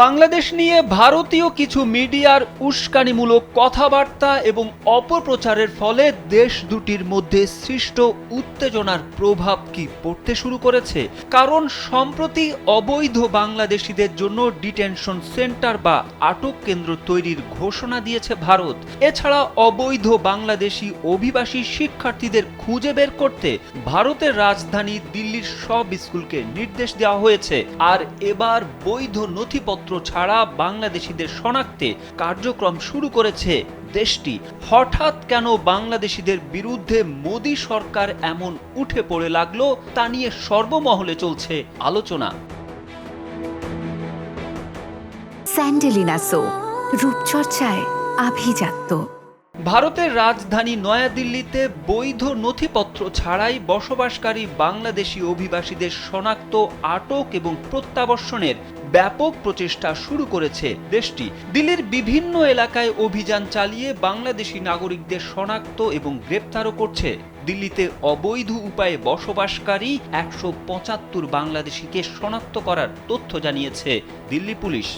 বাংলাদেশ নিয়ে ভারতীয় কিছু মিডিয়ার উস্কানিমূলক কথাবার্তা এবং অপপ্রচারের ফলে দেশ দুটির মধ্যে সৃষ্ট উত্তেজনার প্রভাব কি পড়তে শুরু করেছে? কারণ সম্প্রতি অবৈধ বাংলাদেশিদের জন্য ডিটেনশন সেন্টার বা আটক কেন্দ্র তৈরির ঘোষণা দিয়েছে ভারত। এছাড়া অবৈধ বাংলাদেশি অভিবাসী শিক্ষার্থীদের খুঁজে বের করতে ভারতের রাজধানী দিল্লির সব স্কুলকে নির্দেশ দেওয়া হয়েছে। আর এবার বৈধ নথিপত্র ছাড়া বাংলাদেশিদের শনাক্তে কার্যক্রম শুরু করেছে দেশটি। হঠাৎ কেন বাংলাদেশিদের বিরুদ্ধে মোদি সরকার এমন উঠে পড়ে লাগলো তা নিয়ে সর্বমহলে চলছে আলোচনা। স্যান্ডেলিনা সো, রূপচর্চায় আভিজাত্য। ভারতের রাজধানী নয়াদিল্লিতে বৈধ নথিপত্র ছাড়াই বসবাসকারী বাংলাদেশি অভিবাসীদের শনাক্ত, আটক এবং প্রত্যাবর্ষণের ব্যাপক প্রচেষ্টা শুরু করেছে দেশটি। দিল্লির বিভিন্ন এলাকায় অভিযান চালিয়ে বাংলাদেশি নাগরিকদের শনাক্ত এবং গ্রেপ্তারও করছে। দিল্লিতে অবৈধ উপায়ে বসবাসকারী ১৭৫ বাংলাদেশিকে শনাক্ত করার তথ্য জানিয়েছে দিল্লি পুলিশ।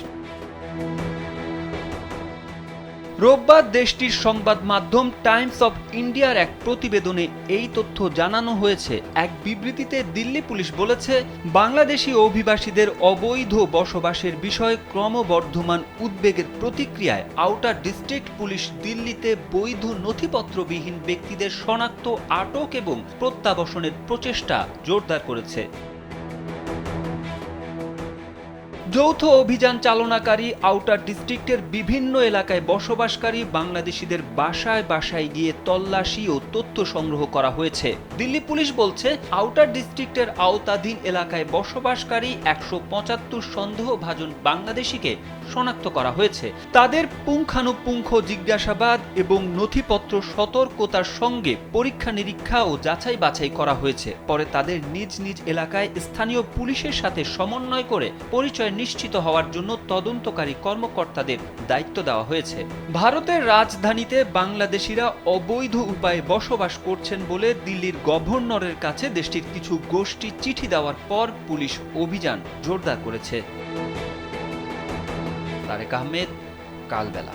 রোববার দেশটির সংবাদ মাধ্যম টাইমস অব ইন্ডিয়ার এক প্রতিবেদনে এই তথ্য জানানো হয়েছে। এক বিবৃতিতে দিল্লি পুলিশ বলেছে, বাংলাদেশি অভিবাসীদের অবৈধ বসবাসের বিষয়ে ক্রমবর্ধমান উদ্বেগের প্রতিক্রিয়ায় আউটার ডিস্ট্রিক্ট পুলিশ দিল্লিতে বৈধ নথিপত্রবিহীন ব্যক্তিদের শনাক্ত, আটক এবং প্রত্যাবর্ষণের প্রচেষ্টা জোরদার করেছে। যৌথ অভিযান চালনাকারী আউটার ডিস্ট্রিক্টের বিভিন্ন এলাকায় বসবাসকারী বাংলাদেশিদের বাসায় বাসায় গিয়ে তল্লাশি ও তথ্য সংগ্রহ করা হয়েছে। দিল্লি পুলিশ বলছে, আউটার ডিস্ট্রিক্টের আওতাধীন এলাকায় বসবাসকারী ১৭৫ সন্দেহভাজন বাংলাদেশিকে শনাক্ত করা হয়েছে। তাদের পুঙ্খানুপুঙ্খ জিজ্ঞাসাবাদ এবং নথিপত্র সতর্কতার সঙ্গে পরীক্ষা নিরীক্ষা ও যাচাই বাছাই করা হয়েছে। পরে তাদের নিজ নিজ এলাকায় স্থানীয় পুলিশের সাথে সমন্বয় করে পরিচয় নিশ্চিত হওয়ার জন্য তদন্তকারী কর্মকর্তাদের দায়িত্ব দেওয়া হয়েছে। ভারতের রাজধানীতে বাংলাদেশিরা অবৈধ উপায়ে বসবাস করছেন বলে দিল্লির গভর্নরের কাছে দেশটির কিছু গোষ্ঠী চিঠি দেওয়ার পর পুলিশ অভিযান জোরদার করেছে। তারেক আহমেদ, কালবেলা।